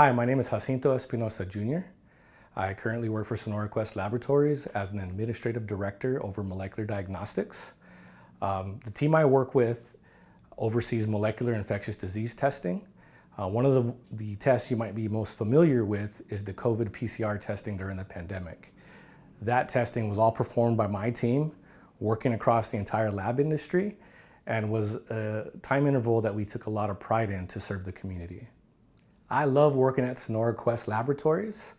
Hi, my name is Jacinto Espinosa Jr. I currently work for Sonora Quest Laboratories as an administrative director over molecular diagnostics. The team I work with oversees molecular infectious disease testing. One of the tests you might be most familiar with is the COVID PCR testing during the pandemic. That testing was all performed by my team, working across the entire lab industry, and was a time interval that we took a lot of pride in to serve the community. I love working at Sonora Quest Laboratories,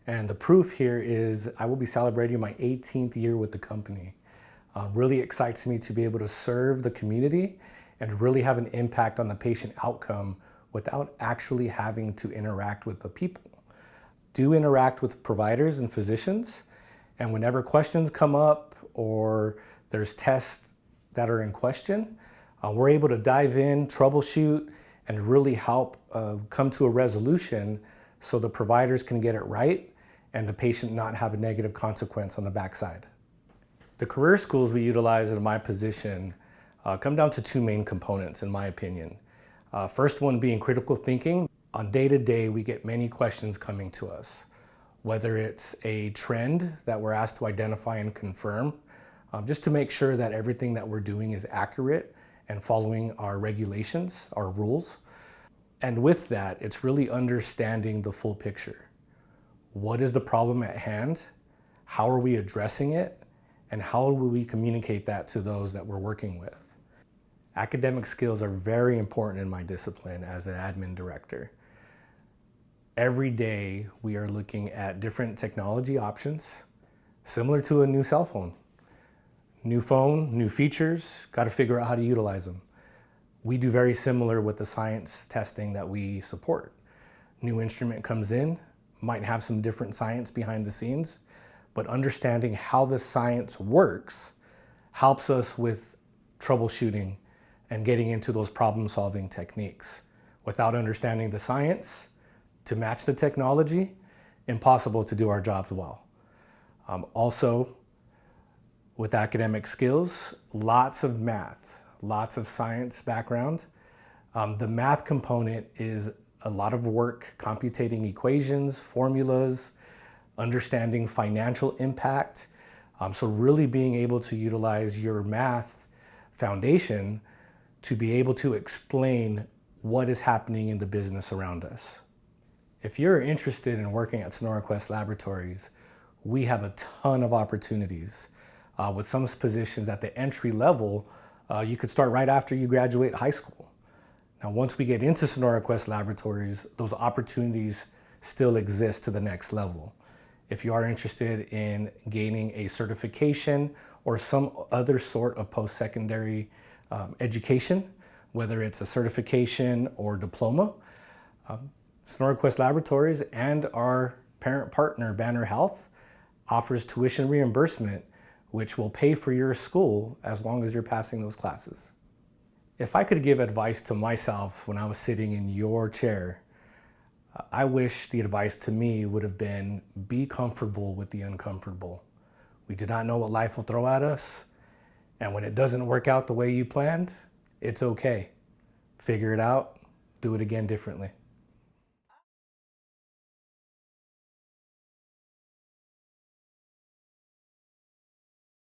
and the proof here is I will be celebrating my 18th year with the company. Really excites me to be able to serve the community and really have an impact on the patient outcome without actually having to interact with the people. Do interact with providers and physicians, and whenever questions come up or there's tests that are in question, we're able to dive in, troubleshoot, and really help come to a resolution so the providers can get it right and the patient not have a negative consequence on the backside. The career schools we utilize in my position come down to two main components, in my opinion. First one being critical thinking. On day-to-day, we get many questions coming to us, whether it's a trend that we're asked to identify and confirm, just to make sure that everything that we're doing is accurate and following our regulations, our rules. And with that, it's really understanding the full picture. What is the problem at hand? How are we addressing it? And how will we communicate that to those that we're working with? Academic skills are very important in my discipline as an admin director. Every day we are looking at different technology options, similar to a new cell phone. New phone, new features, got to figure out how to utilize them. We do very similar with the science testing that we support. New instrument comes in, might have some different science behind the scenes, but understanding how the science works helps us with troubleshooting and getting into those problem-solving techniques. Without understanding the science to match the technology, impossible to do our jobs well. Also, with academic skills, lots of math, lots of science background. The math component is a lot of work computing equations, formulas, understanding financial impact. So really being able to utilize your math foundation to be able to explain what is happening in the business around us. If you're interested in working at Sonora Quest Laboratories, we have a ton of opportunities. With some positions at the entry level, you could start right after you graduate high school. Now, once we get into Sonora Quest Laboratories, those opportunities still exist to the next level. If you are interested in gaining a certification or some other sort of post-secondary education, whether it's a certification or diploma, Sonora Quest Laboratories and our parent partner, Banner Health, offers tuition reimbursement, which will pay for your school as long as you're passing those classes. If I could give advice to myself when I was sitting in your chair, I wish the advice to me would have been, be comfortable with the uncomfortable. We do not know what life will throw at us, and when it doesn't work out the way you planned, it's okay. Figure it out, do it again differently.